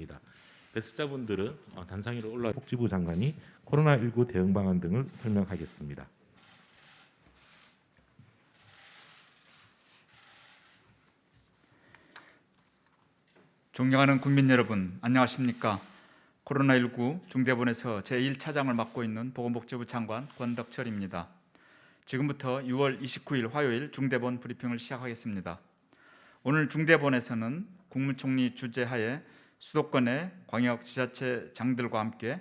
있습니다. 배석자분들은 단상 위로 올라 복지부 장관이 코로나19 대응 방안 등을 설명하겠습니다. 존경하는 국민 여러분, 안녕하십니까? 코로나19 중대본에서 제1차장을 맡고 있는 보건복지부 장관 권덕철입니다. 지금부터 6월 29일 화요일 중대본 브리핑을 시작하겠습니다. 오늘 중대본에서는 국무총리 주재하에 수도권의 광역 지자체장들과 함께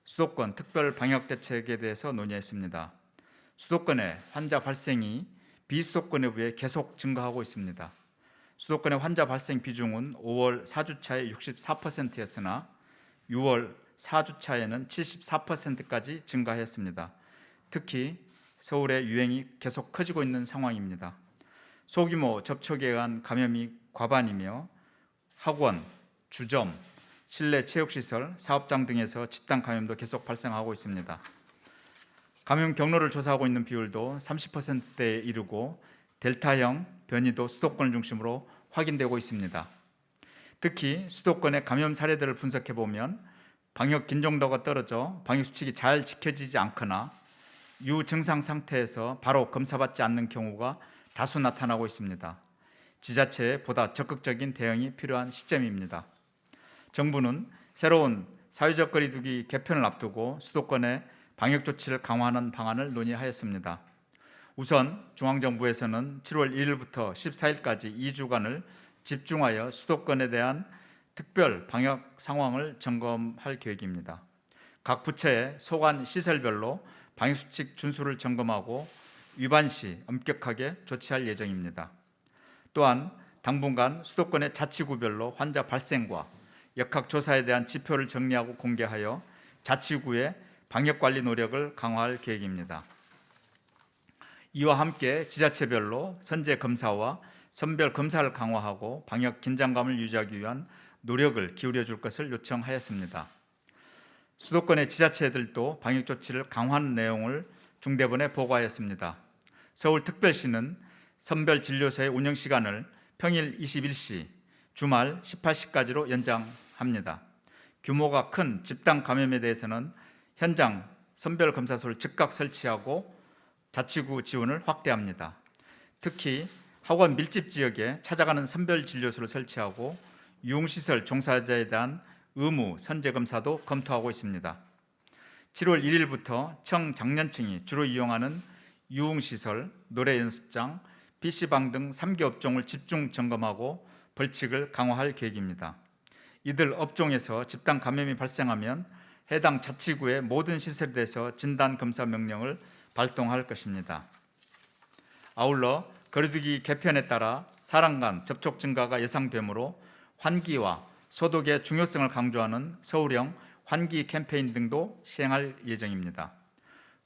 수도권 특별 방역 대책에 대해서 논의했습니다. 수도권의 환자 발생이 비수도권에 비해 계속 증가하고 있습니다. 수도권의 환자 발생 비중은 5월 4주차에 64%였으나 6월 4주차에는 74%까지 증가했습니다. 특히 서울의 유행이 계속 커지고 있는 상황입니다. 소규모 접촉에 의한 감염이 과반이며 학원, 주점, 실내 체육시설, 사업장 등에서 집단 감염도 계속 발생하고 있습니다. 감염 경로를 조사하고 있는 비율도 30%대에 이르고 델타형 변이도 수도권을 중심으로 확인되고 있습니다. 특히 수도권의 감염 사례들을 분석해 보면 방역 긴장도가 떨어져 방역 수칙이 잘 지켜지지 않거나 유증상 상태에서 바로 검사받지 않는 경우가 다수 나타나고 있습니다. 지자체에 보다 적극적인 대응이 필요한 시점입니다. 정부는 새로운 사회적 거리두기 개편을 앞두고 수도권의 방역 조치를 강화하는 방안을 논의하였습니다. 우선 중앙정부에서는 7월 1일부터 14일까지 2주간을 집중하여 수도권에 대한 특별 방역 상황을 점검할 계획입니다. 각 부처의 소관 시설별로 방역수칙 준수를 점검하고 위반 시 엄격하게 조치할 예정입니다. 또한 당분간 수도권의 자치구별로 환자 발생과 역학조사에 대한 지표를 정리하고 공개하여 자치구의 방역관리 노력을 강화할 계획입니다. 이와 함께 지자체별로 선제검사와 선별검사를 강화하고 방역 긴장감을 유지하기 위한 노력을 기울여 줄 것을 요청하였습니다. 수도권의 지자체들도 방역조치를 강화하는 내용을 중대본에 보고하였습니다. 서울특별시는 선별진료소의 운영시간을 평일 21시, 주말 18시까지로 연장합니다. 규모가 큰 집단 감염에 대해서는 현장 선별검사소를 즉각 설치하고 자치구 지원을 확대합니다. 특히 학원 밀집 지역에 찾아가는 선별진료소를 설치하고 유흥시설 종사자에 대한 의무 선제검사도 검토하고 있습니다. 7월 1일부터 청장년층이 주로 이용하는 유흥시설, 노래연습장, PC방 등 3개 업종을 집중 점검하고 벌칙을 강화할 계획입니다. 이들 업종에서 집단 감염이 발생하면 해당 자치구의 모든 시설에 대해서 진단검사 명령을 발동할 것입니다. 아울러 거리두기 개편에 따라 사람 간 접촉 증가가 예상되므로 환기와 소독의 중요성을 강조하는 서울형 환기 캠페인 등도 시행할 예정입니다.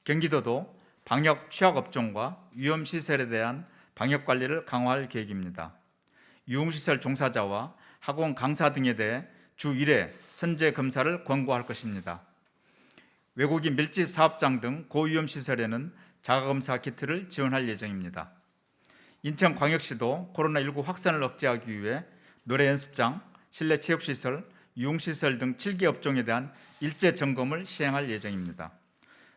경기도도 방역 취약업종과 위험시설에 대한 방역관리를 강화할 계획입니다. 유흥시설 종사자와 학원 강사 등에 대해 주 1회 선제검사를 권고할 것입니다. 외국인 밀집 사업장 등 고위험시설에는 자가검사 키트를 지원할 예정입니다. 인천광역시도 코로나19 확산을 억제하기 위해 노래연습장, 실내 체육시설, 유흥시설 등 7개 업종에 대한 일제 점검을 시행할 예정입니다.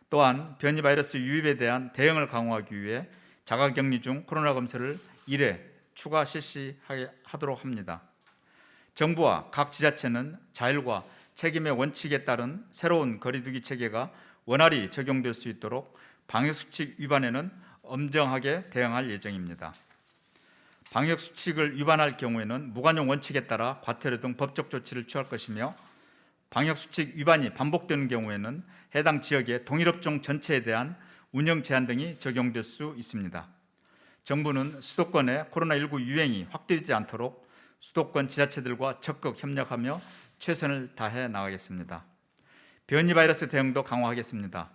또한 변이 바이러스 유입에 대한 대응을 강화하기 위해 자가격리 중 코로나 검사를 1회 추가 실시하도록 합니다. 정부와 각 지자체는 자율과 책임의 원칙에 따른 새로운 거리두기 체계가 원활히 적용될 수 있도록 방역수칙 위반에는 엄정하게 대응할 예정입니다. 방역수칙을 위반할 경우에는 무관용 원칙에 따라 과태료 등 법적 조치를 취할 것이며 방역수칙 위반이 반복되는 경우에는 해당 지역의 동일업종 전체에 대한 운영 제한 등이 적용될 수 있습니다. 정부는 수도권의 코로나19 유행이 확대되지 않도록 수도권 지자체들과 적극 협력하며 최선을 다해 나가겠습니다. 변이 바이러스 대응도 강화하겠습니다.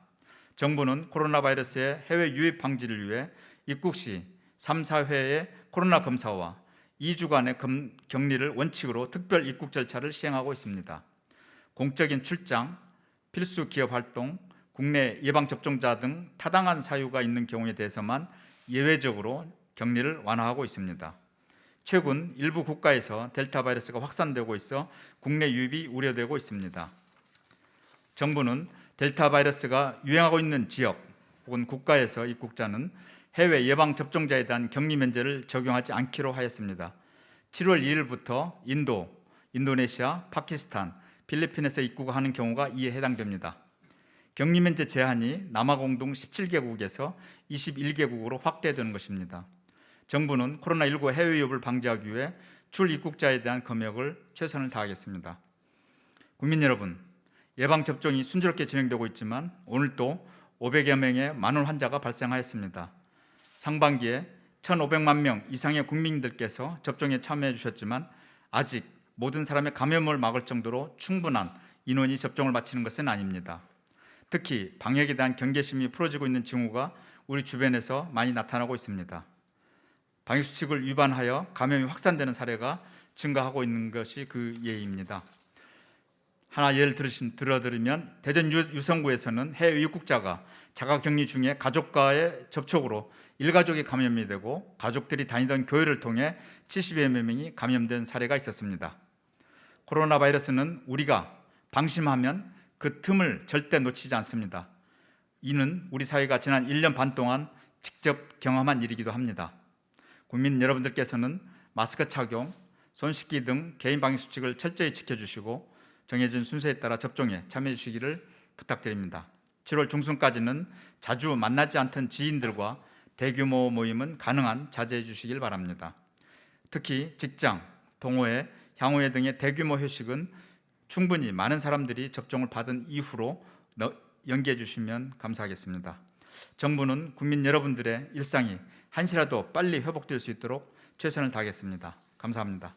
정부는 코로나 바이러스의 해외 유입 방지를 위해 입국 시 3, 4회의 코로나 검사와 2주간의 격리를 원칙으로 특별 입국 절차를 시행하고 있습니다. 공적인 출장, 필수 기업 활동, 국내 예방접종자 등 타당한 사유가 있는 경우에 대해서만 예외적으로 격리를 완화하고 있습니다. 최근 일부 국가에서 델타 바이러스가 확산되고 있어 국내 유입이 우려되고 있습니다. 정부는 델타 바이러스가 유행하고 있는 지역 혹은 국가에서 입국자는 해외 예방 접종자에 대한 격리 면제를 적용하지 않기로 하였습니다. 7월 2일부터 인도, 인도네시아, 파키스탄, 필리핀에서 입국하는 경우가 이에 해당됩니다. 격리 면제 제한이 남아공 등 17개국에서 21개국으로 확대되는 것입니다. 정부는 코로나19 해외 유입을 방지하기 위해 출입국자에 대한 검역을 최선을 다하겠습니다. 국민 여러분, 예방접종이 순조롭게 진행되고 있지만 오늘 또 500여 명의 만원 환자가 발생하였습니다. 상반기에 1,500만 명 이상의 국민들께서 접종에 참여해 주셨지만 아직 모든 사람의 감염을 막을 정도로 충분한 인원이 접종을 마치는 것은 아닙니다. 특히 방역에 대한 경계심이 풀어지고 있는 징후가 우리 주변에서 많이 나타나고 있습니다. 방역수칙을 위반하여 감염이 확산되는 사례가 증가하고 있는 것이 그 예입니다. 하나 예를 들어드리면 대전 유성구에서는 해외 입국자가 자가격리 중에 가족과의 접촉으로 일가족이 감염이 되고 가족들이 다니던 교회를 통해 70여 명이 감염된 사례가 있었습니다. 코로나 바이러스는 우리가 방심하면 그 틈을 절대 놓치지 않습니다. 이는 우리 사회가 지난 1년 반 동안 직접 경험한 일이기도 합니다. 국민 여러분들께서는 마스크 착용, 손 씻기 등 개인 방역 수칙을 철저히 지켜주시고 정해진 순서에 따라 접종에 참여해 주시기를 부탁드립니다. 7월 중순까지는 자주 만나지 않던 지인들과 대규모 모임은 가능한 자제해 주시길 바랍니다. 특히 직장, 동호회, 향후회 등의 대규모 회식은 충분히 많은 사람들이 접종을 받은 이후로 연기해 주시면 감사하겠습니다. 정부는 국민 여러분들의 일상이 한시라도 빨리 회복될 수 있도록 최선을 다하겠습니다. 감사합니다.